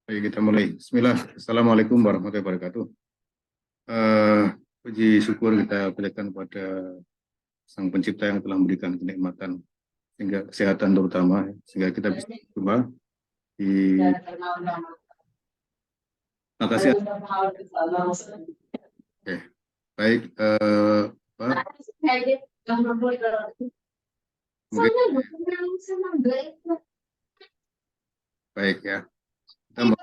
Baik, kita mulai. Bismillah. Assalamualaikum warahmatullahi wabarakatuh. Eh, Puji syukur kita berikan kepada Sang Pencipta yang telah memberikan kenikmatan sehingga kesehatan terutama sehingga kita bisa berjumpa di makasih. Oke, baik. Mungkin baik ya. Kita mulai.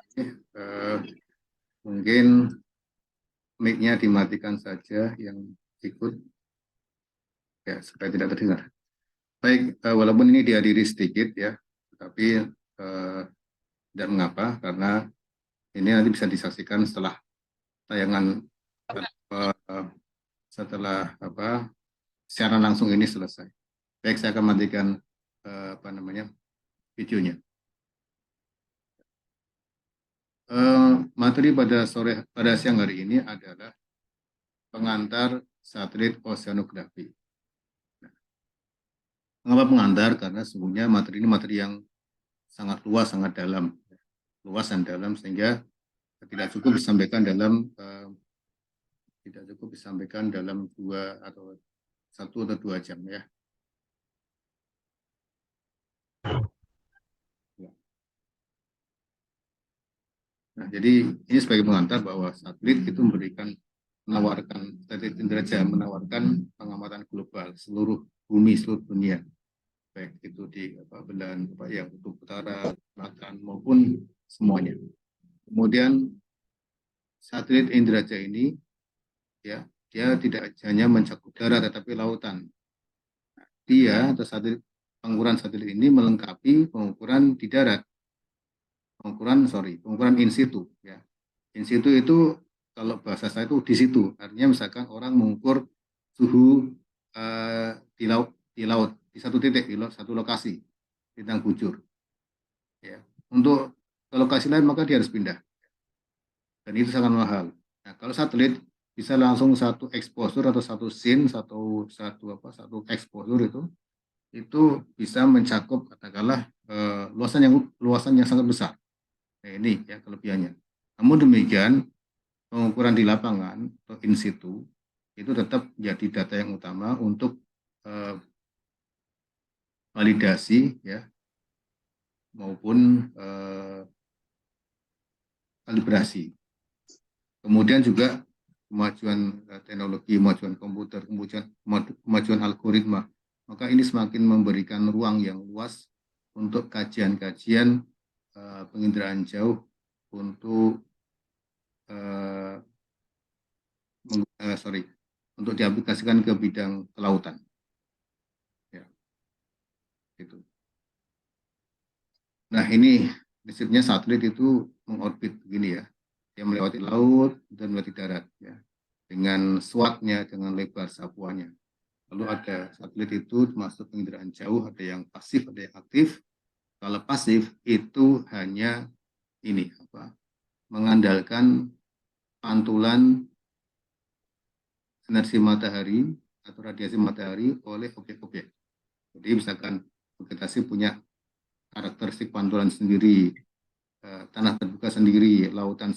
Mungkin mic-nya dimatikan saja yang ikut ya supaya tidak terdengar. Baik, walaupun ini dihadiri sedikit ya, tapi tidak mengapa karena ini nanti bisa disaksikan setelah tayangan setelah siaran langsung ini selesai. Baik, saya akan matikan videonya. Materi pada siang hari ini adalah pengantar satelit oceanografi. Mengapa pengantar? Karena sesungguhnya materi ini materi yang sangat luas, sangat dalam, luas dan dalam sehingga tidak cukup disampaikan dalam 1 atau 2 jam ya. Nah, jadi ini sebagai pengantar bahwa satelit itu satelit Indrajaya menawarkan pengamatan global seluruh bumi, seluruh dunia, baik itu di belahan yang kutub utara, selatan maupun semuanya. Kemudian satelit Indrajaya ini ya dia tidak hanya mencakup darat tetapi lautan. Dia atau pengukuran satelit ini melengkapi pengukuran di darat. Pengukuran in situ ya. In situ itu kalau bahasa saya itu di situ, artinya misalkan orang mengukur suhu di laut di satu titik, di satu lokasi bintang bujur ya. Untuk ke lokasi lain maka dia harus pindah dan itu sangat mahal. Nah, kalau satelit bisa langsung satu exposure atau satu scene, satu exposure itu bisa mencakup katakanlah luasan yang sangat besar. Nah, ini ya kelebihannya. Namun demikian, pengukuran di lapangan atau in situ itu tetap jadi data yang utama untuk validasi ya maupun kalibrasi. Kemudian juga kemajuan teknologi, kemajuan komputer, kemajuan algoritma. Maka ini semakin memberikan ruang yang luas untuk kajian-kajian penginderaan jauh untuk untuk diaplikasikan ke bidang kelautan. Ya, gitu. Nah ini prinsipnya satelit itu mengorbit begini ya, dia melewati laut dan melewati darat ya, dengan SWOT-nya, dengan lebar sapuannya. Lalu ada satelit itu termasuk penginderaan jauh, ada yang pasif, ada yang aktif. Kalau pasif itu hanya mengandalkan pantulan sinar matahari atau radiasi matahari oleh objek-objek. Jadi misalkan vegetasi punya karakteristik pantulan sendiri, tanah terbuka sendiri, lautan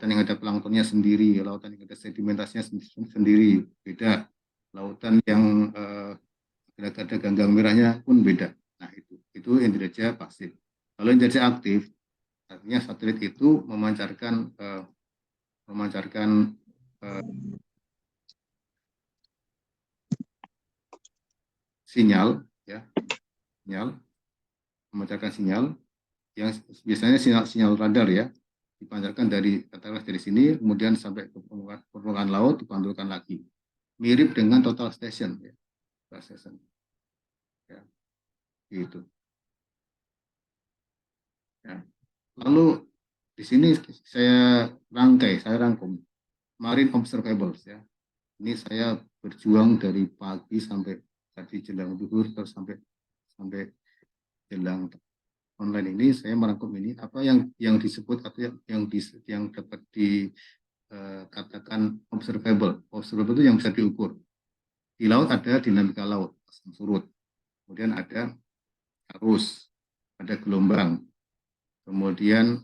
yang ada planktonnya sendiri, lautan yang ada sedimentasinya sendiri, beda. Lautan yang ada ganggang merahnya pun beda. Nah itu Indrajaya pasif. Kalau Indrajaya aktif, artinya satelit itu memancarkan sinyal memancarkan sinyal yang biasanya sinyal radar ya, dipancarkan dari sini kemudian sampai ke permukaan laut dipantulkan lagi, mirip dengan total station ya, ya gitu ya. Lalu di sini saya rangkum marine observables ya. Ini saya berjuang dari pagi sampai tadi jelang duhur terus sampai jelang online ini saya merangkum ini apa yang disebut atau yang dapat dikatakan observable itu yang bisa diukur. Di laut ada dinamika laut, pasang surut, kemudian ada arus, ada gelombang, kemudian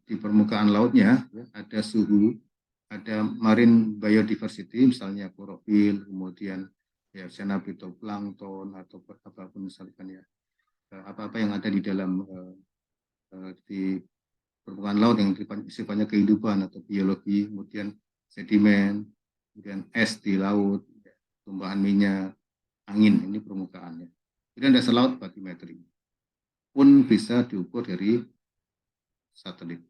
di permukaan lautnya ya, ada suhu, ada marine biodiversity, misalnya klorofil, kemudian ya cyanobitoplankton atau apapun misalkan ya, apa-apa yang ada di dalam di permukaan laut yang sifatnya kehidupan atau biologi, kemudian sedimen, kemudian es di laut, ya, tumbahan minyak, angin, ini permukaannya. Kemudian dasar laut batimetri pun bisa diukur dari satelit.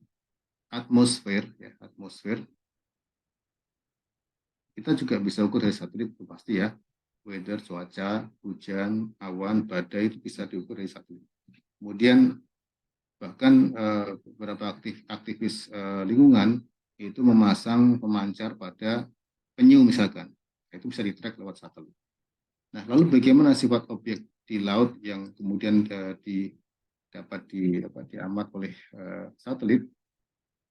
Atmosfer, ya, atmosfer kita juga bisa ukur dari satelit, itu pasti ya. Weather, cuaca, hujan, awan, badai itu bisa diukur dari satelit. Kemudian bahkan beberapa aktivis lingkungan itu memasang pemancar pada penyu misalkan, itu bisa di-track lewat satelit. Nah, lalu bagaimana sifat objek di laut yang kemudian dapat diamat oleh satelit?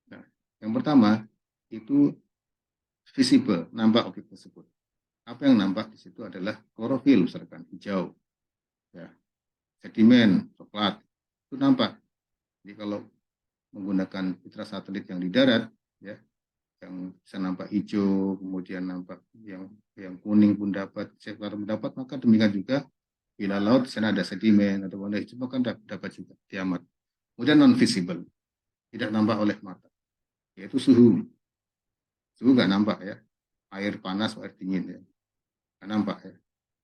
Nah, yang pertama itu visible, nampak objek tersebut. Apa yang nampak di situ adalah klorofil, misalkan hijau, ya, sedimen, coklat, itu nampak. Jadi kalau menggunakan citra satelit yang di darat, ya, yang bisa nampak hijau, kemudian nampak yang kuning pun dapat, coklat pun dapat, maka demikian juga bila laut di sana ada sedimen atau warna hijau, maka dapat juga diamat. Kemudian non visible, tidak nampak oleh mata, yaitu suhu. Suhu nggak nampak ya, air panas, air dingin ya, nggak nampak ya.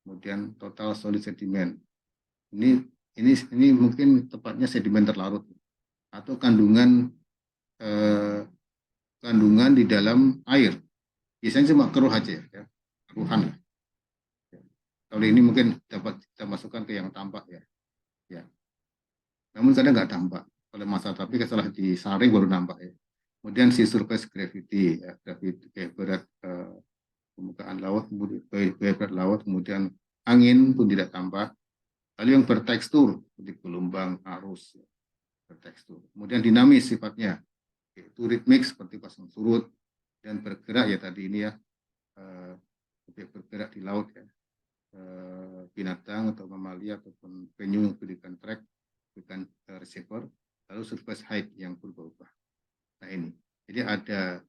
Kemudian total solid sedimen. Ini mungkin tepatnya sedimen terlarut atau eh, kandungan di dalam air. Biasanya cuma keruh aja ya, keruhan. Kalau ini mungkin dapat kita masukkan ke yang tampak ya. Ya. Namun kadang nggak tampak oleh masa, tapi setelah disaring baru nampak ya. Kemudian si surface gravity, ya, gravity kayak berat permukaan laut, kemudian berat laut, kemudian angin pun tidak tampak. Lalu yang bertekstur seperti gelombang, arus, ya, bertekstur. Kemudian dinamis sifatnya, yaitu ritmik seperti pasang surut, dan bergerak ya tadi ini ya, bergerak di laut ya, binatang atau mamalia ataupun penyu yang berikan track, berikan receiver, lalu surface height yang berubah-ubah. Nah ini, jadi ada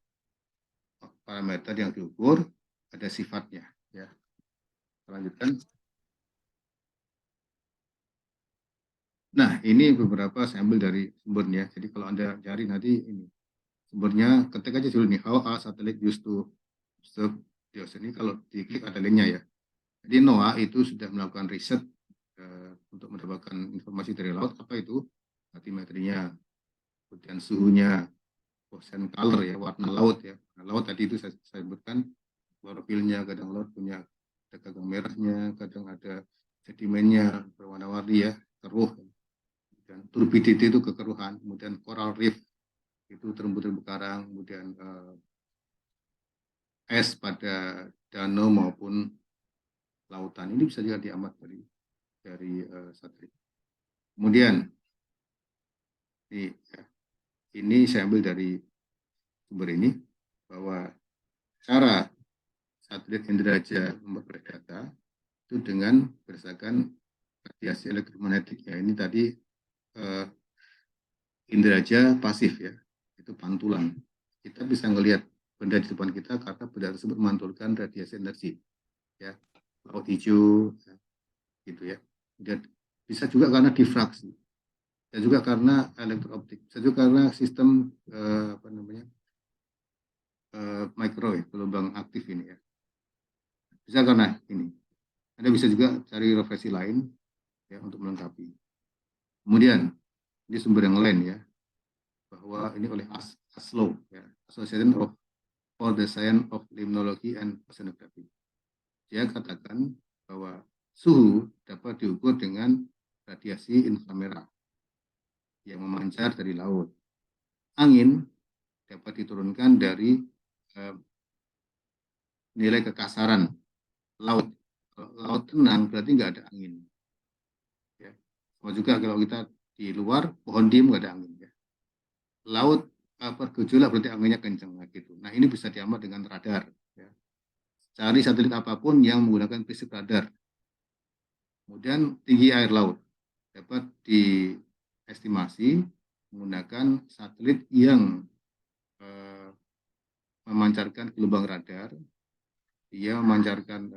parameter yang diukur, ada sifatnya ya. Lanjutkan. Nah ini beberapa saya ambil dari sumbernya. Jadi kalau Anda cari nanti ini sumbernya, ketik aja dulu nih, how a satellite used to observe the ocean. Ini kalau diklik ada linknya ya. Jadi NOAA itu sudah melakukan riset untuk mendapatkan informasi dari laut, apa itu batimetrinya, kemudian suhunya, ocean color ya, warna laut ya. Nah, laut tadi itu saya sebutkan klorofilnya, kadang laut punya ada gagang merahnya, kadang ada sedimennya berwarna-warni ya, keruh. Dan turbidity itu kekeruhan, kemudian coral reef itu terumbu-terumbu karang, kemudian es pada danau maupun lautan. Ini bisa juga diamat dari satelit. Kemudian ini saya ambil dari sumber ini bahwa cara satelit Indraja memperoleh data itu dengan berdasarkan radiasi elektromagnetik ya. Ini tadi Indraja pasif ya, itu pantulan. Kita bisa melihat benda di depan kita karena benda tersebut memantulkan radiasi energi ya, laut hijau ya, gitu ya. Dan bisa juga karena difraksi, dan juga karena elektrooptik, bisa juga karena sistem microwave, gelombang aktif ini ya. Bisa karena ini. Anda bisa juga cari refleksi lain ya untuk melengkapi. Kemudian ini sumber yang lain ya, bahwa ini oleh ASLO ya, Association for the Science of Limnology and Oceanography. Dia katakan bahwa suhu dapat diukur dengan radiasi inframerah yang memancar dari laut. Angin dapat diturunkan dari nilai kekasaran laut. Kalau laut tenang berarti nggak ada angin. Ya. Sama juga kalau kita di luar pohon diem nggak ada angin. Ya. Laut bergejolak berarti anginnya kencang gitu. Nah ini bisa diamat dengan radar. Ya. Cari satelit apapun yang menggunakan prinsip radar. Kemudian tinggi air laut dapat diestimasi menggunakan satelit yang memancarkan gelombang radar. Dia memancarkan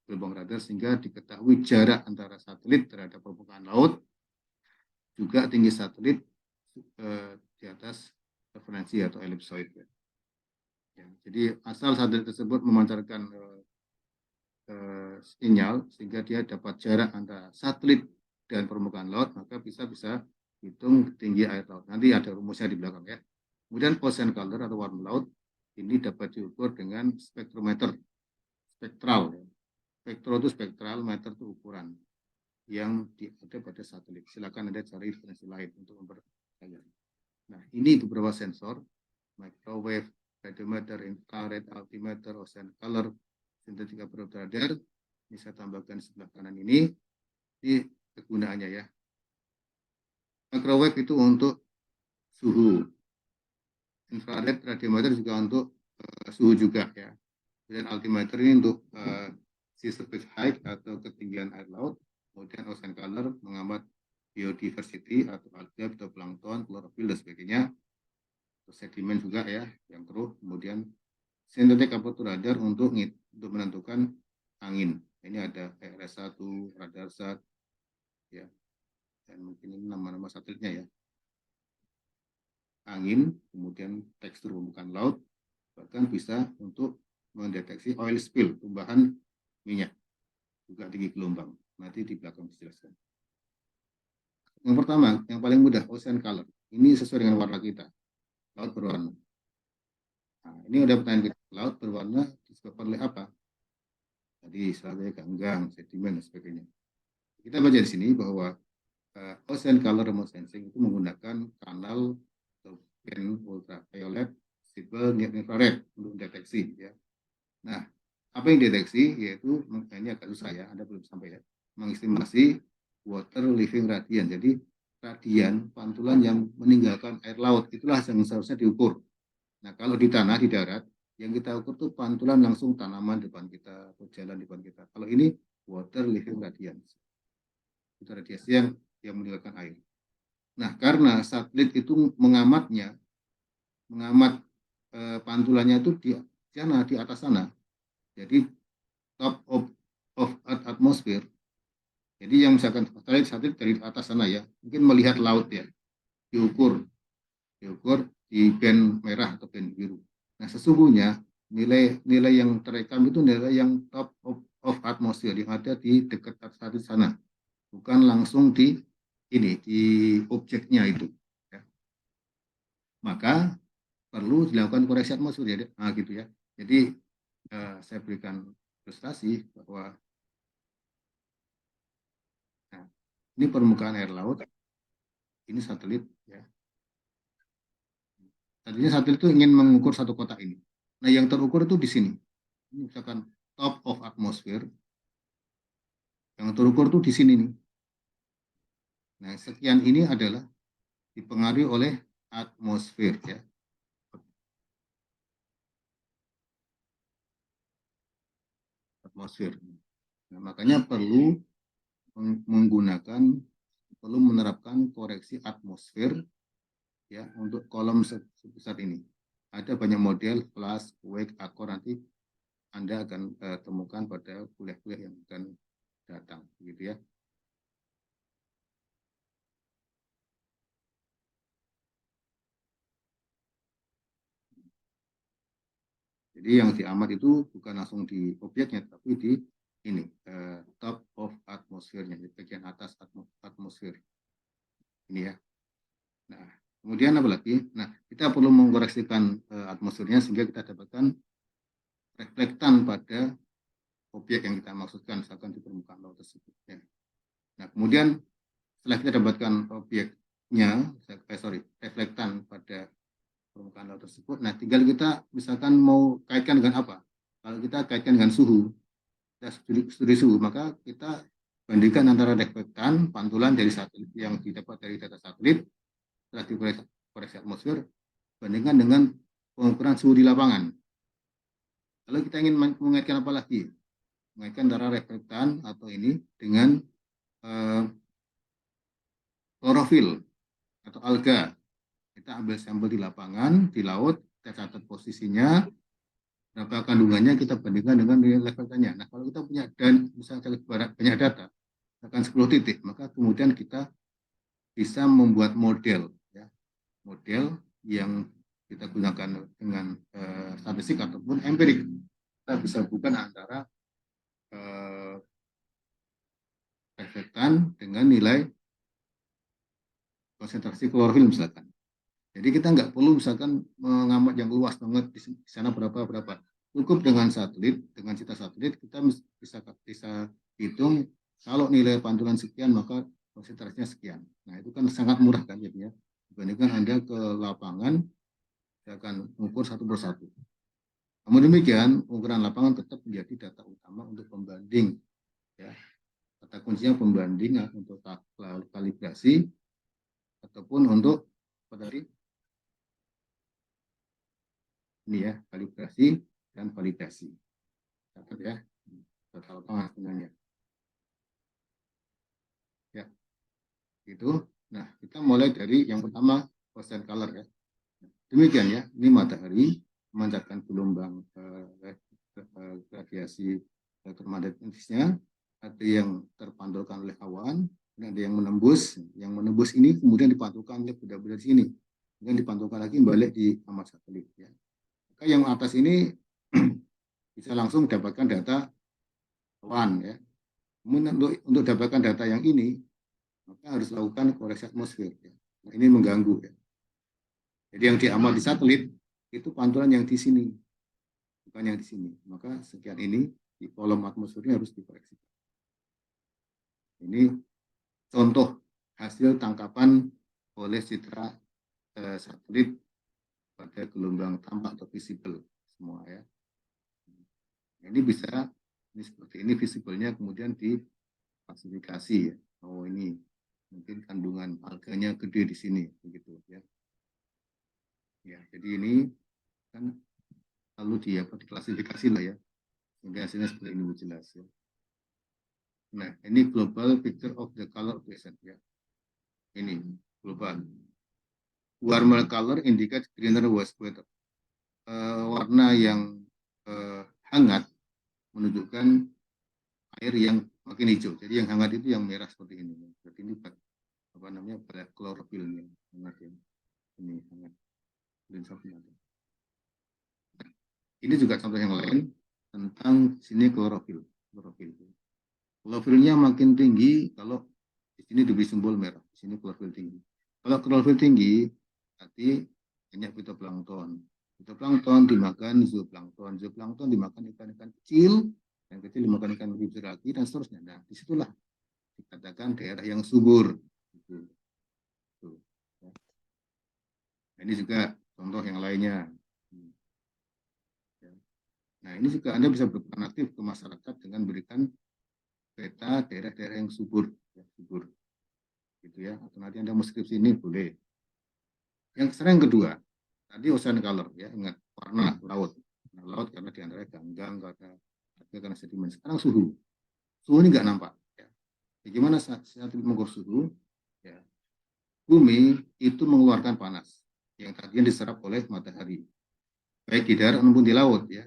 gelombang radar sehingga diketahui jarak antara satelit terhadap permukaan laut, juga tinggi satelit di atas referensi atau ellipsoid. Ya, jadi asal satelit tersebut memancarkan sinyal sehingga dia dapat jarak antara satelit dan permukaan laut, maka bisa hitung tinggi air laut. Nanti ada rumusnya di belakang ya. Kemudian ocean color atau warna laut ini dapat diukur dengan spektrometer. Spektral. Spektro itu spektral, meter itu ukuran yang ada pada satelit. Silakan Anda cari referensi lain untuk memperkaya. Nah, ini beberapa sensor, microwave, radiometer, infrared, altimeter, ocean color, synthetic approach radar. Ini saya tambahkan sebelah kanan ini kegunaannya ya. Microwave itu untuk suhu. Infrared, radiometer juga untuk suhu juga ya. Dan altimeter ini untuk sea surface height atau ketinggian air laut. Kemudian ocean color mengamati biodiversity atau alga, fitoplankton, klorofil dan sebagainya. Terus sedimen juga ya yang keruh. Kemudian synthetic approach radar untuk menentukan angin. Ini ada RS1, radarsat ya. Dan mungkin ini nama-nama satelitnya ya. Angin, kemudian tekstur permukaan laut, bahkan bisa untuk mendeteksi oil spill, tumpahan minyak, juga tinggi gelombang. Nanti di belakang dijelaskan. Yang pertama, yang paling mudah, ocean color. Ini sesuai dengan warna kita, laut berwarna. Nah, ini udah pertanyaan kita, laut berwarna disebabkan oleh apa? Tadi misalnya ganggang, sedimen, dan sebagainya. Kita baca di sini bahwa ocean color remote sensing itu menggunakan kanal band ultraviolet, visible, near infrared untuk deteksi ya. Nah, apa yang deteksi yaitu ini agak susah ya, Anda belum sampai ya. Mengestimasi water living radian. Jadi radian pantulan yang meninggalkan air laut itulah yang seharusnya diukur. Nah, kalau di tanah di darat yang kita ukur tuh pantulan langsung tanaman depan kita atau jalan depan kita. Kalau ini water living radian. Itu radiasi yang meninggalkan air. Nah, karena satelit itu mengamat pantulannya itu di sana, di atas sana. Jadi top of Earth atmosphere. Jadi yang misalkan satelit dari atas sana ya, mungkin melihat laut ya, diukur di band merah atau band biru. Nah, sesungguhnya nilai yang terekam itu nilai yang top of atmosphere yang ada di dekat satelit sana, bukan langsung di objeknya itu. Ya. Maka perlu dilakukan koreksi atmosfer ya, nah gitu ya. Jadi saya berikan ilustrasi bahwa nah, ini permukaan air laut, ini satelit ya. Tadinya satelit itu ingin mengukur satu kotak ini. Nah, yang terukur itu di sini. Ini misalkan top of atmosphere. Yang terukur itu di sini nih. Nah, sekian ini adalah dipengaruhi oleh atmosfer ya. Atmosfer. Nah, makanya perlu menerapkan koreksi atmosfer ya untuk kolom sebesar ini. Ada banyak model, flash, wake, akor, nanti Anda akan temukan pada kuliah-kuliah yang akan datang, gitu ya. Jadi yang diamat itu bukan langsung di objeknya, tapi di ini top of atmosfernya, di bagian atas atmosfer ini ya. Nah, kemudian apa lagi? Nah, kita perlu mengkoreksikan atmosfernya sehingga kita dapatkan reflektan pada objek yang kita maksudkan, misalkan di permukaan laut tersebut. Ya. Nah, kemudian setelah kita dapatkan objeknya, reflektan pada permukaan laut tersebut, nah tinggal kita misalkan mau kaitkan dengan apa? Kalau kita kaitkan dengan suhu, kita studi suhu, maka kita bandingkan antara reflektan pantulan dari satelit yang didapat dari data satelit setelah dikoreksi atmosfer, bandingkan dengan pengukuran suhu di lapangan. Lalu kita ingin mengaitkan apa lagi? Mengaitkan antara reflektan atau ini dengan klorofil. atau alga. Kita ambil sampel di lapangan, di laut, kita catat posisinya, berapa kandungannya, kita bandingkan dengan nilai levelnya. Nah, kalau kita punya dan misalnya banyak data, akan 10 titik, maka kemudian kita bisa membuat model, ya, model yang kita gunakan dengan statistik ataupun empirik. Kita bisa bukan antara efektan dengan nilai konsentrasi klorofil misalkan. Jadi kita nggak perlu misalkan mengamat yang luas banget di sana berapa. Cukup dengan satelit, dengan cita satelit kita bisa hitung kalau nilai pantulan sekian maka konsentrasinya sekian. Nah itu kan sangat murah kan jadinya dibandingkan Anda ke lapangan akan mengukur satu persatu. Namun demikian ukuran lapangan tetap menjadi data utama untuk pembanding. Ya, kata kuncinya pembanding untuk kalibrasi ataupun untuk apa tadi? Ini ya, kalibrasi dan validasi. Catat ya, data lapangan sebenarnya. Ya, itu. Nah, kita mulai dari yang pertama, percent color ya. Demikian ya, ini matahari memancarkan gelombang radiasi elektromagnetisnya, ada yang terpantulkan oleh awan, ada yang menembus ini kemudian dipantulkan oleh benda-benda di sini, kemudian dipantulkan lagi balik di amat satelit. Ya. Maka yang atas ini bisa langsung dapatkan data awan ya. Kemudian untuk dapatkan data yang ini, maka harus lakukan koreksi atmosfer. Ya. Nah, ini mengganggu ya. Jadi yang diamal di satelit itu pantulan yang di sini, bukan yang di sini. Maka sekian ini di kolom atmosfernya harus dikoreksi. Ini contoh hasil tangkapan oleh citra satelit pada gelombang tampak atau visible semua ya. Ini bisa ini seperti ini visible-nya kemudian diklasifikasi ya. Oh ini mungkin kandungan alganya gede di sini begitu ya. Ya, jadi ini kan lalu diklasifikasi lah ya. Sehingga hasilnya seperti ini jelas ya. Nah, ini global picture of the color present ya. Ini global. Warmer color indicates greener was weather. Warna yang hangat menunjukkan air yang makin hijau. Jadi yang hangat itu yang merah seperti ini. Berarti ini apa namanya pada klorofilnya hangat ya. Ini hangat. Ini juga contoh yang lain tentang sini klorofil. Klorofilnya makin tinggi kalau di sini diberi simbol merah. Di sini klorofil tinggi. Kalau klorofil tinggi, berarti banyak fitoplankton. Fitoplankton dimakan zooplankton. Zooplankton dimakan ikan-ikan kecil, yang kecil dimakan ikan lebih besar lagi, dan seterusnya. Nah, disitulah dikatakan daerah yang subur. Nah, ini juga contoh yang lainnya. Nah, ini juga Anda bisa berperan aktif ke masyarakat dengan berikan peta daerah-daerah yang subur, ya, subur, gitu ya. Atau nanti Anda mau skripsi ini boleh. Yang sering kedua, tadi ocean color, ya, ingat warna laut. Nah, laut karena diantara ganggang, karena sedimen. Sekarang suhu, suhu ini nggak nampak. Ya. Bagaimana saat mengukur suhu? Ya. Bumi itu mengeluarkan panas yang tadinya diserap oleh matahari, baik di darat maupun di laut, ya.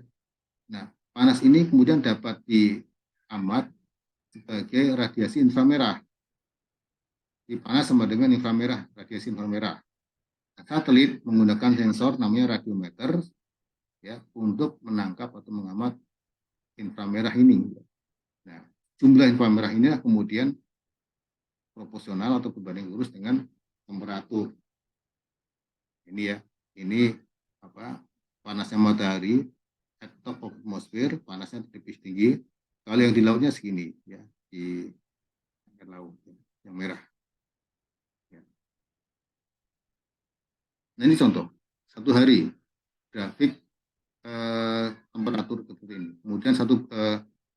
Nah, panas ini kemudian dapat diamat sebagai radiasi inframerah. Di panas sama dengan inframerah, radiasi inframerah. Nah, satelit menggunakan sensor namanya radiometer ya untuk menangkap atau mengamat inframerah ini. Nah, jumlah inframerah ini kemudian proporsional atau berbanding lurus dengan temperatur. Ini ya, ini apa? Panasnya matahari at top of atmosphere, panasnya lebih tinggi. Kalau yang di lautnya segini ya, di air laut ya, yang merah. Ya. Nah ini contoh satu hari grafik temperatur seperti ini. Kemudian 8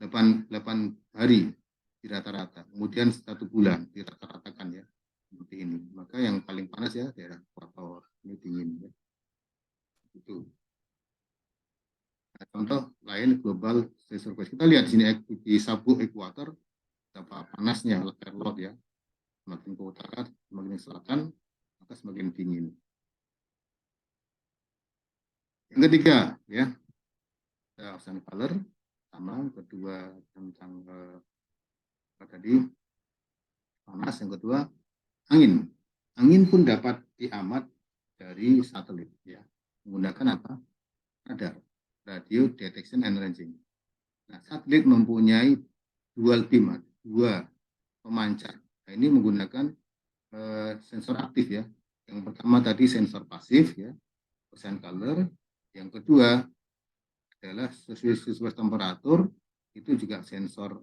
hari di rata-rata. Kemudian 1 bulan di rata-ratakan ya seperti ini. Maka yang paling panas ya daerah ekuator, ini dingin ya. Itu. Nah, contoh lain global surface. Kita lihat di sini di sabuk ekuator berapa panasnya air laut ya. Semakin ke utara, semakin ke selatan, maka semakin dingin. Yang ketiga, ya, ocean color, sama. Kedua tentang tadi panas. Yang kedua angin. Angin pun dapat diamat dari satelit, ya, menggunakan apa? Radar, radio detection and ranging. Nah, satelit mempunyai dual beam, dua pemancar. Nah, ini menggunakan sensor aktif, ya. Yang pertama tadi sensor pasif, ya, ocean color. Yang kedua adalah sesuai temperatur, itu juga sensor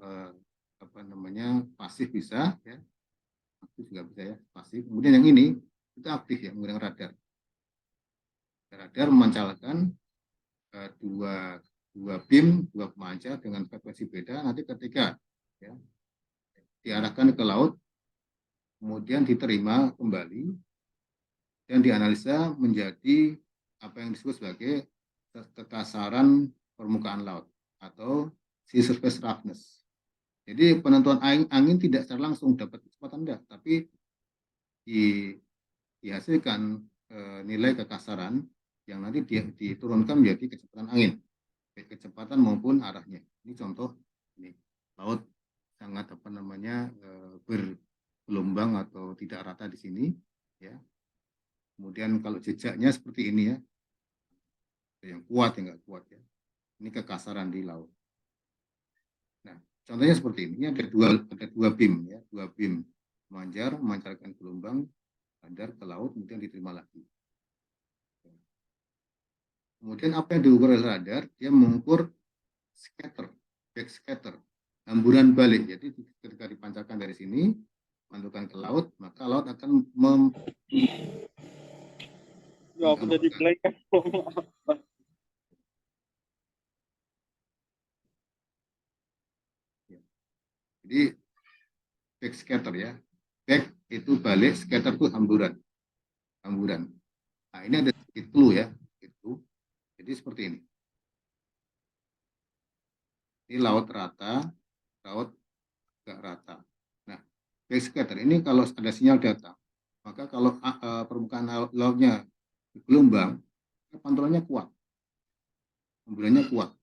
apa namanya, pasif bisa, ya, aktif juga bisa, ya, pasif. Kemudian yang ini itu aktif, ya, menggunakan radar. Radar memancarkan dua beam, dua pemancar dengan frekuensi beda. Nanti ketika, ya, diarahkan ke laut, kemudian diterima kembali dan dianalisa menjadi apa yang disebut sebagai kekasaran permukaan laut atau sea surface roughness. Jadi penentuan angin tidak secara langsung dapat kecepatan rendah, tapi dihasilkan nilai kekasaran yang nanti diturunkan menjadi kecepatan angin, baik kecepatan maupun arahnya. Ini contoh, ini laut sangat apa namanya bergelombang atau tidak rata di sini, ya. Kemudian kalau jejaknya seperti ini, ya, yang kuat yang nggak kuat, ya. Ini kekasaran di laut. Nah, contohnya seperti ini. Ini ada dua beam, ya, dua beam memancarkan gelombang radar ke laut, kemudian diterima lagi. Kemudian apa yang diukur oleh radar? Dia mengukur scatter, back scatter, hamburan balik. Jadi ketika dipancarkan dari sini, mantulkan ke laut, maka laut akan Ya, aku jadi blank. Jadi back scatter, ya. Back itu balik, scatter itu hamburan. Hamburan. Nah, ini ada sedikit clue, ya. Itu. Jadi seperti ini. Ini laut rata, laut gak rata. Nah, back scatter ini kalau ada sinyal datang, maka kalau permukaan lautnya gelombang, pantulannya kuat, hamburannya kuat.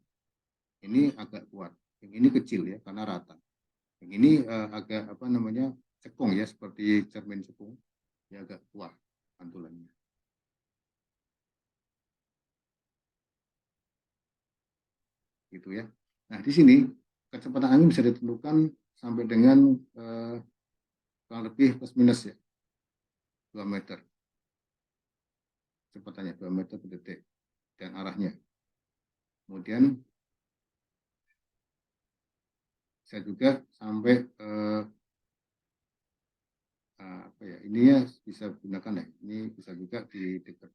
Ini agak kuat, yang ini kecil, ya, karena rata. Yang ini agak apa namanya, cekung, ya, seperti cermin cekung, ya, agak kuat pantulannya. Gitu, ya. Nah, di sini kecepatan angin bisa ditentukan sampai dengan kurang lebih plus minus, ya, 2 meter. Kecepatannya 2 meter per detik dan arahnya. Kemudian bisa juga sampai apa ya, ini ya bisa gunakan, ya. Ini bisa juga di dekat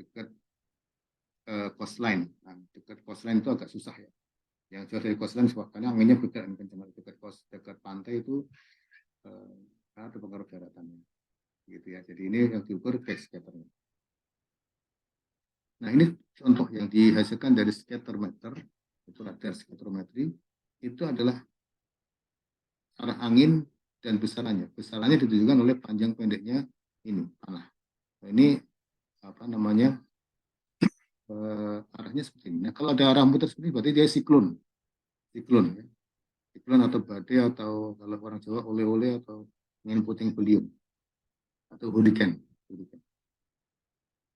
dekat coastline. Nah, dekat coastline itu agak susah, ya. Yang jauh dari coastline sebabnya anginnya bergerak kencang. Dekat pantai itu ada pengaruh daratannya, gitu, ya. Jadi ini yang diukur back scatternya. Nah, ini contoh yang dihasilkan dari scattermeter, itu radar scatterometry, itu adalah arah angin dan besarannya. Besarannya ditentukan oleh panjang pendeknya ini panah. Nah, ini apa namanya, arahnya seperti ini. Nah, kalau ada arah muter seperti ini, berarti dia siklon, siklon, ya. Siklon atau badai, atau kalau orang Jawa oleh-oleh, atau angin puting beliung, atau hurricane.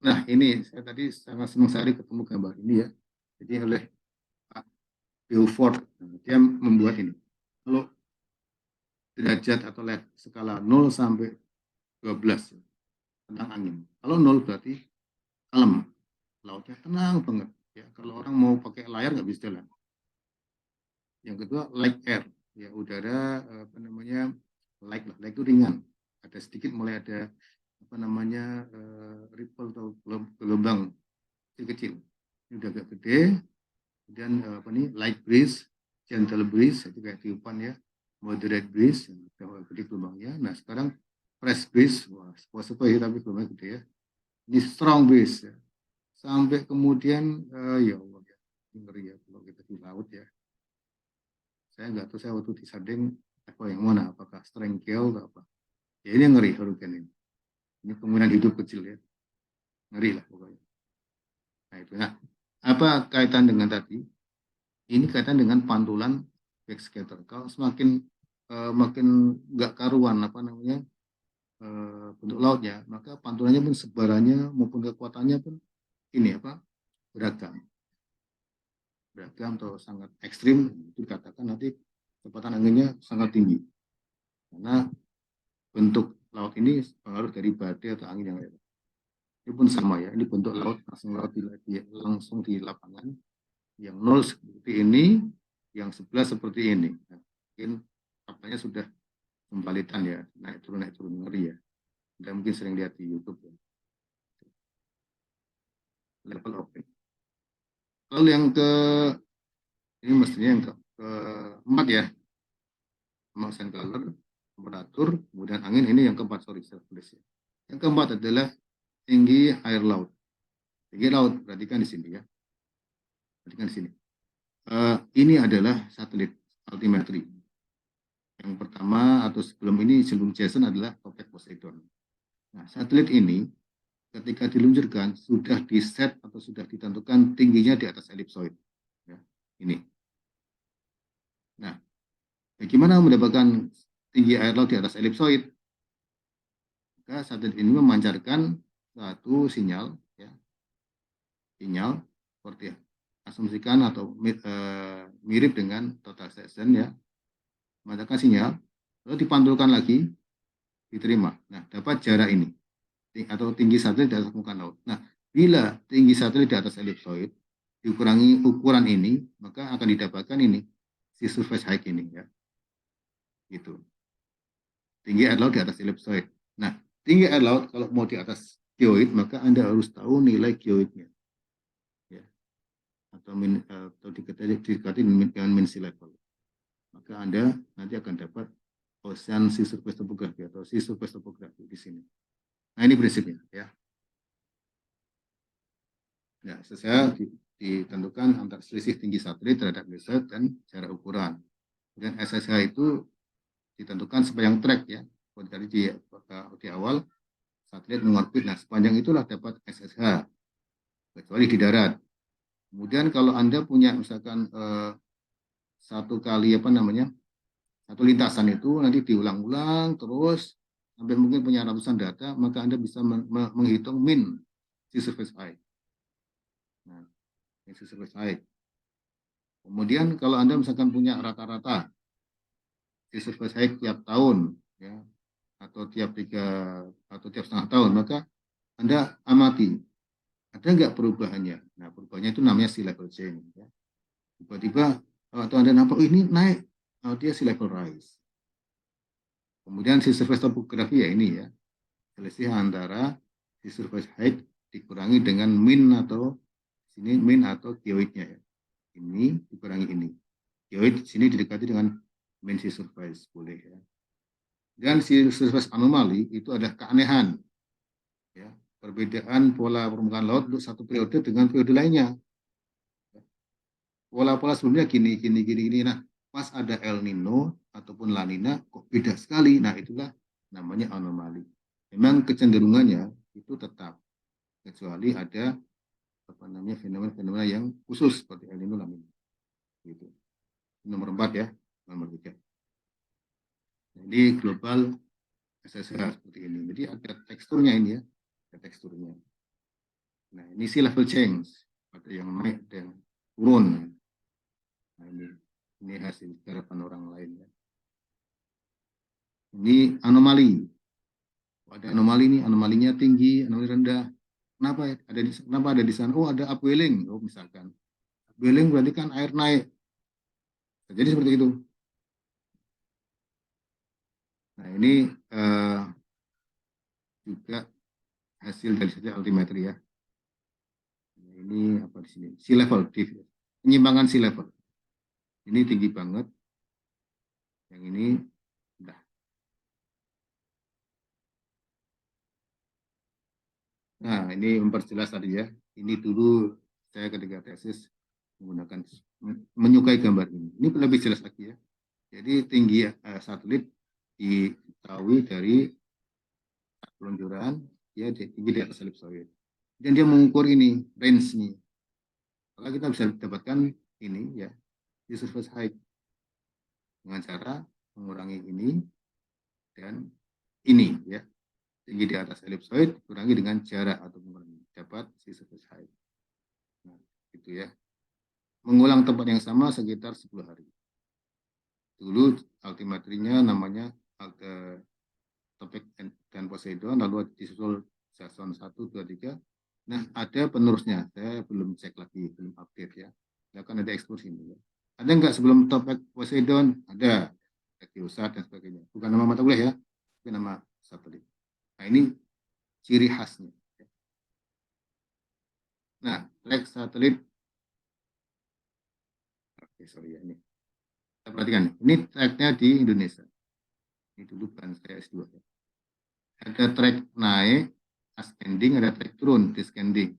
Nah, ini saya tadi sangat senang sekali ketemu gambar ini, ya. Jadi oleh Pak Beaufort, dia membuat ini. Kalau derajat atau skala 0 sampai 12, ya, tentang angin. Kalau 0 berarti kalem, lautnya tenang banget, ya. Kalau orang mau pakai layar nggak bisa jalan. Yang kedua light air, ya, udara apa namanya, light lah, light itu ringan, ada sedikit mulai ada apa namanya ripple atau gelombang kecil-kecil. Ini udah agak gede. Kemudian apa nih, light breeze, gentle breeze, itu kayak tiupan, ya, moderate breeze, udah gede gelombangnya. Nah, sekarang fresh breeze, wah, sepoi tapi gelombangnya gede, ya. Ini strong breeze, ya. Sampai kemudian ya Allah, ya, ngeri, ya, kalau kita di laut, ya. Saya nggak tahu, saya waktu di Sarding level yang mana, apakah strength gale atau apa. Ya ini ngeri hurricane ini. Ini kemungkinan hidup kecil ya. Ngeri lah pokoknya. Nah itu. Nah, apa kaitan dengan tadi? Ini kaitan dengan pantulan backscatter. Kalau semakin makin nggak karuan apa namanya bentuk lautnya, maka pantulannya pun sebarannya maupun kekuatannya pun ini apa beragam, beragam atau sangat ekstrim. Itu dikatakan nanti kecepatan anginnya sangat tinggi karena bentuk laut ini pengaruh dari badai atau angin yang lain. Ini pun sama ya, ini bentuk laut langsung di lapangan, yang 0 seperti ini, yang 11 seperti ini. Nah, mungkin apanya sudah kembalitan ya, naik turun ngeri ya. Anda mungkin sering lihat di YouTube ya. Level open. Lalu yang ini mestinya yang keempat ya, motion color, temperatur, kemudian angin. Ini yang keempat, sorry, saya tulis ya. Yang keempat adalah tinggi air laut. Tinggi laut, perhatikan di sini ya. Perhatikan di sini. Ini adalah satelit altimetri. Yang pertama atau sebelum Jason adalah topik Poseidon. Nah, satelit ini ketika diluncurkan sudah di-set atau sudah ditentukan tingginya di atas elipsoid. Ya, ini. Nah, bagaimana mendapatkan tinggi air laut di atas elipsoid? Maka satelit ini memancarkan satu sinyal, ya, sinyal seperti asumsikan atau mirip dengan total section ya, memancarkan sinyal, lalu dipantulkan lagi, diterima. Nah, dapat jarak ini atau tinggi satelit di atas permukaan laut. Nah, bila tinggi satelit di atas elipsoid dikurangi ukuran ini, maka akan didapatkan ini si surface height ini ya. Gitu. Tinggi air laut di atas elipsoid. Nah, tinggi air laut kalau mau di atas geoid, maka Anda harus tahu nilai geoidnya. Ya. Atau dikati dengan mean sea level. Maka Anda nanti akan dapat ocean sea surface topography atau sea surface topography di sini. Nah, ini prinsipnya ya. Ya, sesuai ditentukan antara selisih tinggi satelit terhadap laser dan jarak ukuran. Dan SSH itu ditentukan sepanjang trek ya. Tadi di awal satelit mengorbit, nah sepanjang itulah dapat SSH, kecuali di darat. Kemudian kalau Anda punya misalkan satu kali satu lintasan itu nanti diulang-ulang terus sampai mungkin punya ratusan data, maka Anda bisa menghitung min sea surface height. Nah, sea surface height. Kemudian kalau Anda misalkan punya rata-rata sea surface height tiap tahun, ya, atau tiap setengah tahun, maka Anda amati ada nggak perubahannya. Nah, perubahannya itu namanya sea level change. Ya. Tiba-tiba atau Anda nampak ini naik, dia sea level rise. Kemudian sea surface topography ya ini ya, selisih antara sea surface height dikurangi dengan min atau sini min atau geoidnya ya. Ini dikurangi ini. Geoid sini didekati dengan min sea surface boleh ya. Dan sea surface anomali itu ada keanehan ya, perbedaan pola permukaan laut untuk satu periode dengan periode lainnya. Pola-pola sebelumnya gini. Nah, pas ada El Nino ataupun La Nina kok beda sekali. Nah, itulah namanya anomali. Memang kecenderungannya itu tetap, kecuali ada fenomena-fenomena yang khusus seperti El Nino, La Nina. Gitu. Nomor 4 ya, nomor 3. Jadi global SSH seperti ini. Jadi ada teksturnya ini ya, ada teksturnya. Nah, ini sea level change, ada yang naik, ada yang turun. Nah, ini hasil garapan orang lain ya. Ini anomali. Ada anomali ini, anomalinya tinggi, anomali rendah. Kenapa ada di sana? Oh, ada upwelling. Oh, misalkan. Upwelling berarti kan air naik. Jadi seperti itu. Nah, ini juga hasil dari saja altimetri ya. Nah, ini apa di sini? Sea level, penyimpangan sea level. Ini tinggi banget. Yang ini udah. Nah, ini memperjelas tadi ya. Ini dulu saya ketika tesis menggunakan menyukai gambar ini. Ini lebih jelas lagi ya. Jadi tinggi satelit diketahui dari peluncuran, dia tinggi di atas elipsoid. Dan dia mengukur ini range-nya. Maka kita bisa dapatkan ini ya di surface height dengan cara mengurangi ini dan ini ya, tinggi di atas elipsoid kurangi dengan jarak atau mengurangi, dapat si surface height. Nah, gitu ya. Mengulang tempat yang sama sekitar 10 hari. Dulu altimetrinya namanya Topek dan Poseidon, lalu disusul Jason 1, 2, 3. Nah, ada penerusnya. Saya belum cek lagi, belum update ya. Ya kan ada eksklusi ini ya. Ada nggak sebelum Topek Poseidon? Ada. Geosat dan sebagainya. Bukan nama mata kuliah ya, tapi nama satelit. Nah, ini ciri khasnya. Nah, track satelit. Oke, sorry ya ini. Kita perhatikan. Ini tracknya di Indonesia. Ini dulu kan saya S2 ya. Ada track naik, ascending, ada track turun, descending.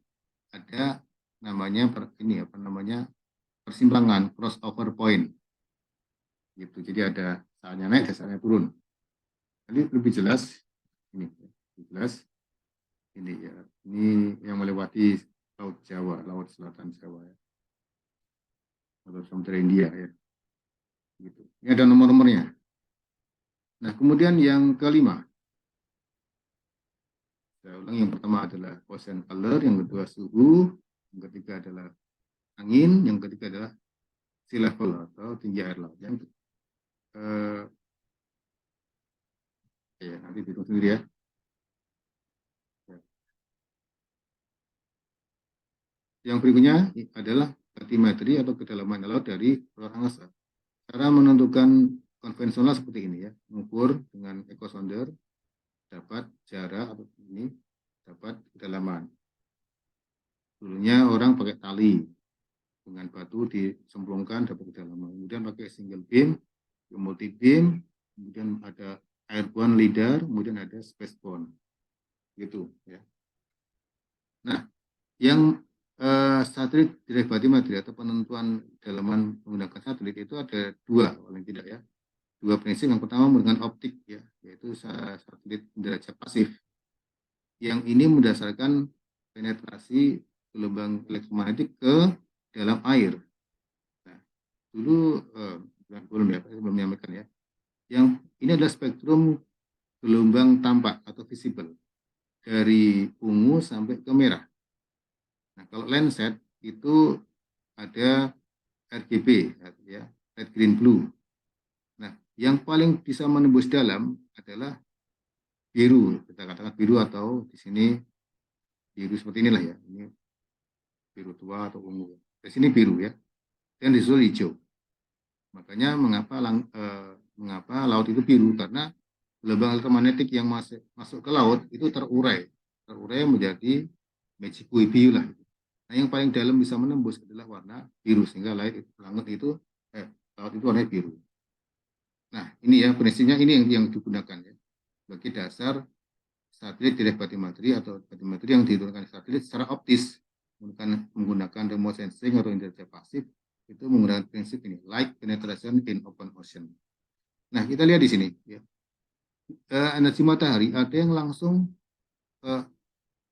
Ada namanya ini apa namanya persimpangan crossover point. Gitu. Jadi ada saatnya naik, saatnya turun. Jadi lebih jelas ini, lebih jelas ini ya. Ini yang melewati Laut Jawa, Laut Selatan Jawa ya. Atau Samudra India ya. Gitu. Ini ada nomor-nomornya. Nah, kemudian yang kelima. Saya ulang, yang pertama adalah ocean color, yang kedua suhu, yang ketiga adalah angin, yang ketiga adalah sea level atau tinggi air laut. Yang ya nanti dihitung sendiri ya. Yang berikutnya adalah batimetri atau kedalaman laut dari luar angkasa. Cara menentukan konvensional seperti ini ya, mengukur dengan echo sounder, dapat jarak atau ini, dapat kedalaman. Dulunya orang pakai tali dengan batu disemplungkan dapat kedalaman. Kemudian pakai single beam, multi beam, kemudian ada airborne lidar, kemudian ada spaceborne. Gitu ya. Nah, yang satelit direct batimetri atau penentuan kedalaman menggunakan satelit itu ada dua paling tidak ya. Dua prinsip. Yang pertama menggunakan optik ya, yaitu satelit derajat pasif. Yang ini mendasarkan penetrasi gelombang elektromagnetik ke dalam air. Nah, dulu belum ya, saya belum menyampaikan ya. Yang ini adalah spektrum gelombang tampak atau visible dari ungu sampai ke merah. Nah, kalau Landsat itu ada RGB ya, red, green, blue. Nah, yang paling bisa menembus dalam adalah biru, kita katakan biru atau di sini biru seperti inilah ya. Ini biru tua atau ungu. Di sini biru ya. Dan disusul hijau. Makanya mengapa laut itu biru, karena gelombang elektromagnetik yang masuk ke laut itu terurai menjadi magic biru lah. Nah, yang paling dalam bisa menembus adalah warna biru, sehingga laut itu warna biru. Nah, ini ya prinsipnya, ini yang digunakan ya sebagai dasar satelit direct batimetri atau batimetri yang diturunkan satelit secara optis menggunakan remote sensing atau indera pasif, itu menggunakan prinsip ini, light penetration in open ocean. Nah, kita lihat di sini ya. Energi matahari ada yang langsung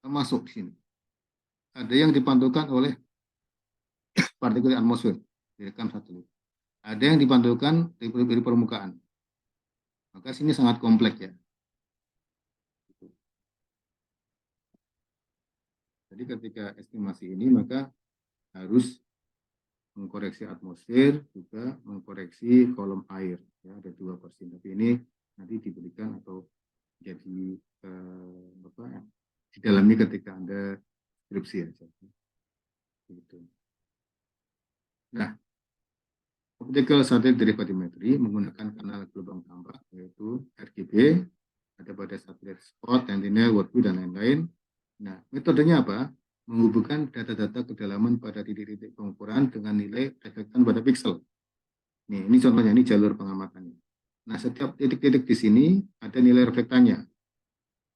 masuk di sini. Ada yang dipantulkan oleh partikel atmosfer direkam satelit. Ada yang dipantulkan dari permukaan. Maka sini sangat kompleks ya. Jadi ketika estimasi ini maka harus mengkoreksi atmosfer, juga mengkoreksi kolom air. Ya, ada 2%. Tapi ini nanti diberikan atau jadi didalami ketika Anda skripsi aja. Gitu. Nah, optical satellite direct batimetry menggunakan kanal gelombang tambah yaitu RGB, ada pada satelit spot, antenna, worldview, dan lain-lain. Nah, metodenya apa? Menghubungkan data-data kedalaman pada titik-titik pengukuran dengan nilai reflektan pada pixel. Nih, ini contohnya, ini jalur pengamatannya. Nah, setiap titik-titik di sini ada nilai reflektannya.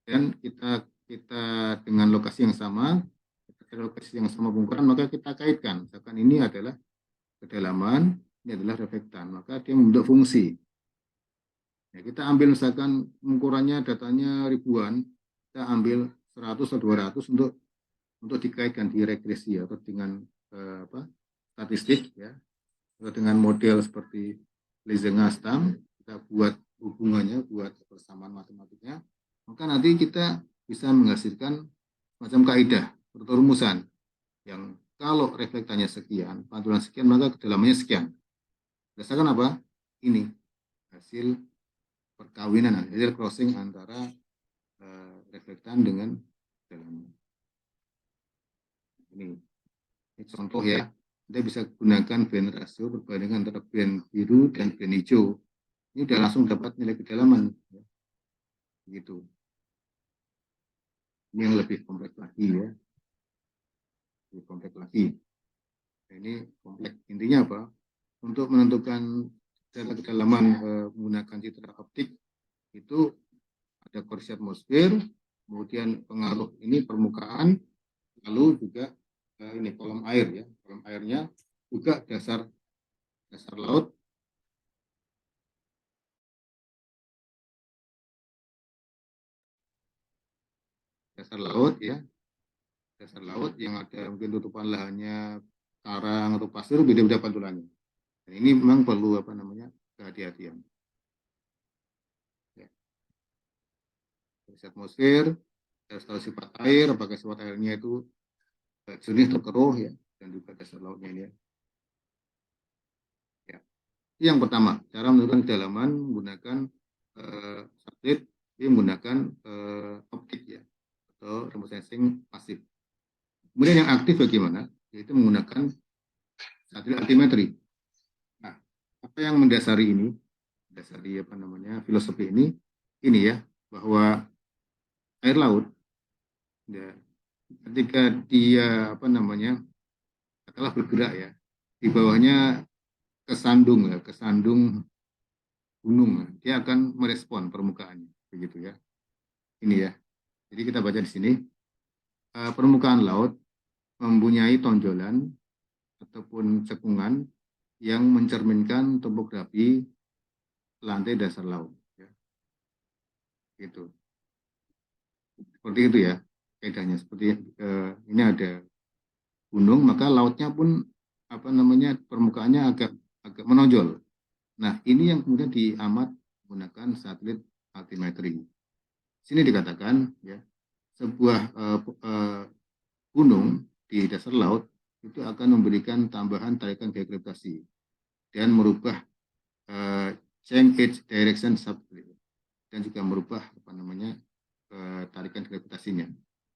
Dan kita dengan lokasi yang sama, pengukuran, maka kita kaitkan. Misalkan ini adalah kedalaman, ini adalah reflektan, maka dia membentuk fungsi. Ya, kita ambil misalkan ukurannya datanya ribuan, kita ambil 100 atau 200 untuk dikaitkan di regresi atau dengan statistik ya, atau dengan model seperti Lise-Ngastam, kita buat hubungannya, buat persamaan matematiknya, maka nanti kita bisa menghasilkan macam kaidah atau rumusan yang kalau reflektannya sekian, pantulan sekian, maka kedalamannya sekian. Berdasarkan apa? Ini hasil perkawinan, hasil crossing antara reflektan dengan kedalaman. Ini contoh ya. Kita bisa gunakan band rasio perbandingan antara band biru dan band hijau. Ini sudah langsung dapat nilai kedalaman. Ya. Begitu. Ini yang lebih kompleks lagi ya. Lebih kompleks lagi. Nah, ini kompleks. Intinya apa? Untuk menentukan data kedalaman menggunakan citra optik itu ada kondisi atmosfer, kemudian pengaruh ini permukaan, lalu juga ini kolom air ya, kolom airnya juga dasar laut, ya, dasar laut yang ada mungkin tutupan lahannya karang atau pasir, beda-beda pantulannya. Dan ini memang perlu kehati-hatian. Ya. Kondisi atmosfer, harus tahu sifat air, apakah sifat airnya itu jernih atau keruh ya, dan juga dasar lautnya ini ya. Ya. Yang pertama, cara menentukan kedalaman menggunakan satelit, ini menggunakan optik ya, atau remote sensing pasif. Kemudian yang aktif bagaimana? Yaitu menggunakan satelit altimetri. Nah, apa yang mendasari ini? Mendasari filosofi ini ya, bahwa air laut ya, ketika dia katakanlah bergerak ya, di bawahnya kesandung gunung, dia akan merespon permukaannya, begitu ya. Ini ya. Jadi kita baca di sini, permukaan laut mempunyai tonjolan ataupun cekungan yang mencerminkan topografi lantai dasar laut. Ya. Gitu. Seperti itu ya kaidahnya. Seperti ini ada gunung, maka lautnya pun permukaannya agak menonjol. Nah, ini yang kemudian diamat menggunakan satelit altimetri. Sini dikatakan ya, sebuah gunung di dasar laut itu akan memberikan tambahan tarikan gaya gravitasi dan merubah change its direction dan juga merubah tarikan gravitasinya.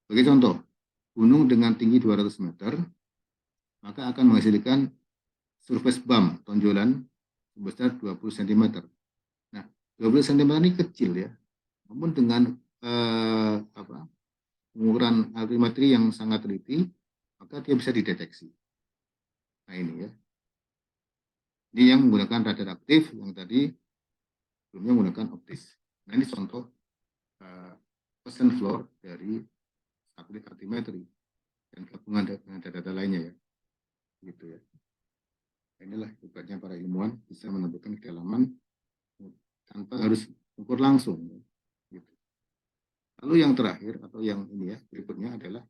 Sebagai contoh, gunung dengan tinggi 200 meter maka akan menghasilkan surface bump, tonjolan sebesar 20 cm. Nah, 20 cm ini kecil ya, namun dengan pengukuran altimetri yang sangat teliti, maka dia bisa dideteksi. Nah ini ya. Ini yang menggunakan radar aktif, yang tadi sebelumnya menggunakan optis. Nah ini contoh percent floor dari satelit altimetri dan gabungan dengan data-data lainnya ya. Gitu ya. Nah, inilah hebatnya para ilmuwan bisa menentukan kedalaman tanpa harus ukur langsung. Gitu. Lalu yang terakhir atau yang ini ya berikutnya adalah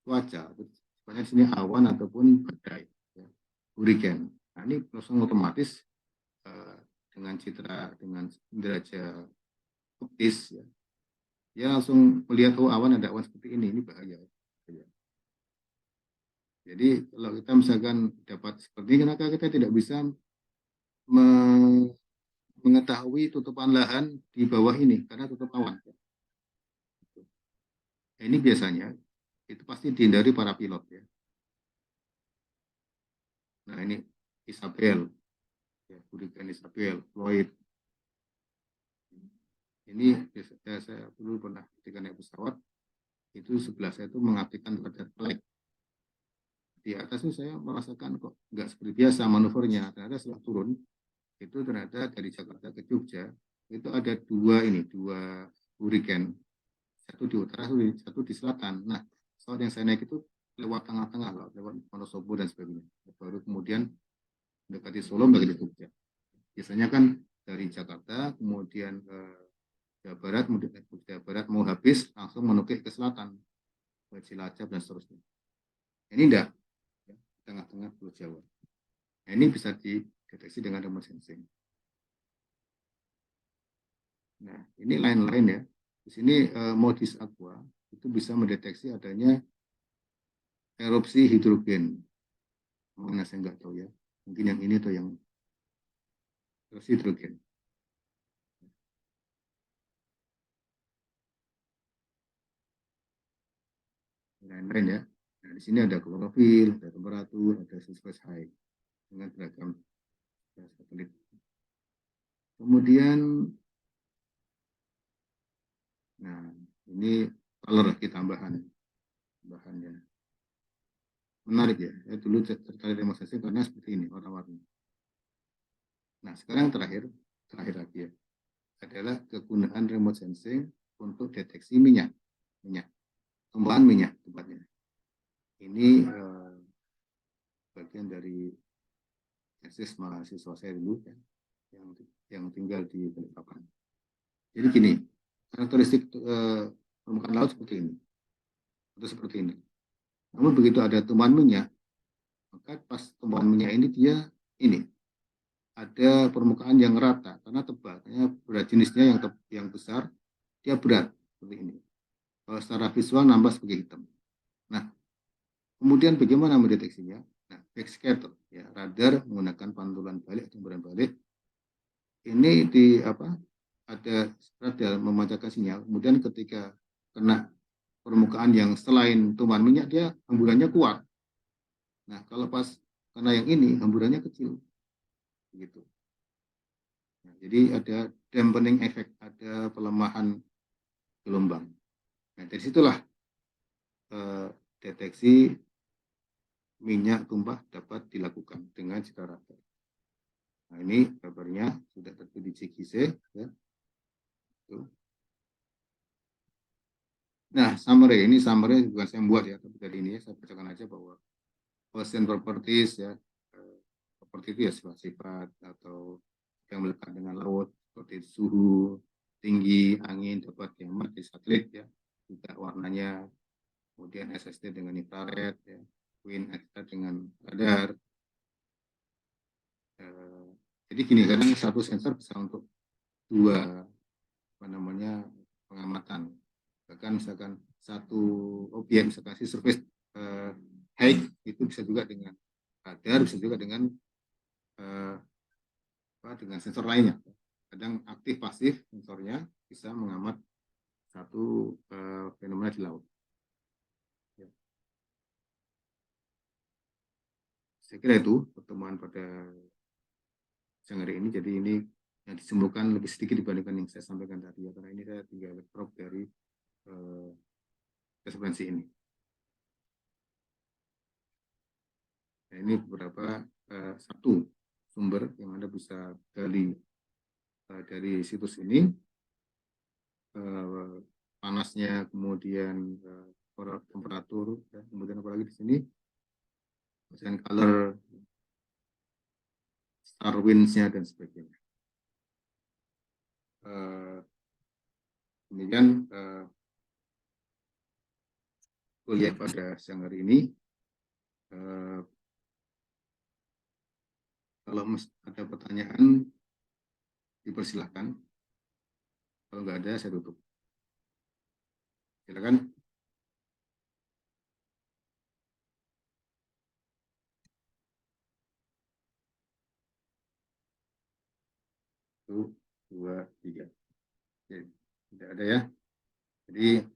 cuaca. Sebenarnya di sini awan ataupun badai, ya, hurricane. Nah ini langsung otomatis dengan citra dengan derajat optis ya, dia langsung melihat awan ada awan seperti ini bahaya. Ya. Jadi kalau kita misalkan dapat seperti ini, kenapa kita tidak bisa mengetahui tutupan lahan di bawah ini karena tutup awan. Nah, ini biasanya itu pasti dihindari para pilot ya. Nah ini Isabel, ya, hurricane Isabel, Floyd. Ini saya dulu pernah ketika naik pesawat itu sebelah saya itu mengaktifkan radar flag. Di atas itu saya merasakan kok nggak seperti biasa manuvernya. Ternyata setelah turun itu ternyata dari Jakarta ke Jogja itu ada dua hurricane, satu di utara, satu di selatan. Nah, pesawat yang saya naik itu lewat tengah-tengah, lewat Wonosobo dan sebagainya. Baru kemudian mendekati Solo, bagi Jogja. Biasanya kan dari Jakarta kemudian Jawa Barat mau habis langsung menukik ke selatan, ke Cilacap dan seterusnya. Ini enggak, ya, tengah-tengah Pulau Jawa. Nah, ini bisa dideteksi dengan remote sensing. Nah, ini lain-lain ya. Di sini Modis Aqua itu bisa mendeteksi adanya erupsi hidrogen. Mana saya nggak tahu ya. Mungkin yang ini atau yang erupsi hidrogen. Lain-lain ya. Nah, di sini ada klorofil, ada temperatur, ada surface height dengan beragam satelit. Kemudian, nah ini color tambahannya. Menarik ya. Saya dulu tertarik demonstrasi karena seperti ini warna-warni. Nah, sekarang terakhir lagi ya, adalah kegunaan remote sensing untuk deteksi minyak, tumbuhan minyak tepatnya. Ini bagian dari tesis mahasiswa saya dulu ya, yang tinggal di Balikpapan. Jadi gini, karakteristik permukaan laut seperti ini, atau seperti ini. Namun begitu ada tumbuhan minyak, maka pas tumbuhan minyak ini dia ini ada permukaan yang rata karena tebal, berat jenisnya yang besar, dia berat seperti ini. Kalau secara visual nampak sebagai hitam. Nah, kemudian bagaimana mendeteksinya? Nah, backscatter, ya, radar menggunakan pantulan balik atau timburan balik. Ini ada radar memancarkan sinyal. Kemudian ketika kena permukaan yang selain tumbuhan minyak, dia hemburannya kuat. Nah, kalau pas kena yang ini, hemburannya kecil. Begitu. Nah, jadi ada dampening effect, ada pelemahan gelombang. Nah, dari situlah deteksi minyak tumpah dapat dilakukan dengan citra radar. Nah, ini gambarnya sudah terbit di CGC. Ya. Nah, summary bukan saya buat ya, tapi dari ini saya bacakan aja bahwa ocean properties ya, seperti itu ya sifat-sifat atau yang melekat dengan laut seperti suhu, tinggi, angin dapat diamati di satelit ya, juga warnanya, kemudian SST dengan infrared ya, wind extra dengan radar. Jadi gini, kadang satu sensor bisa untuk dua pengamatan. Bahkan misalkan satu objek, misalkan si surface height itu bisa juga dengan radar, bisa juga dengan sensor lainnya. Kadang aktif pasif sensornya bisa mengamat satu fenomena di laut. Ya. Saya kira itu pertemuan pada siang hari ini. Jadi ini yang disimpulkan lebih sedikit dibandingkan yang saya sampaikan tadi ya, karena ini saya tinggal drop dari referensi ini. Nah, ini beberapa satu sumber yang Anda bisa gali dari situs ini, panasnya, kemudian temperatur, ya, kemudian apalagi di sini, ocean color, star winds-nya dan sebagainya. Kemudian kuliah pada siang hari ini, kalau ada pertanyaan dipersilahkan, kalau nggak ada saya tutup. Silakan. 1, 2, 3. Oke, tidak ada ya. Jadi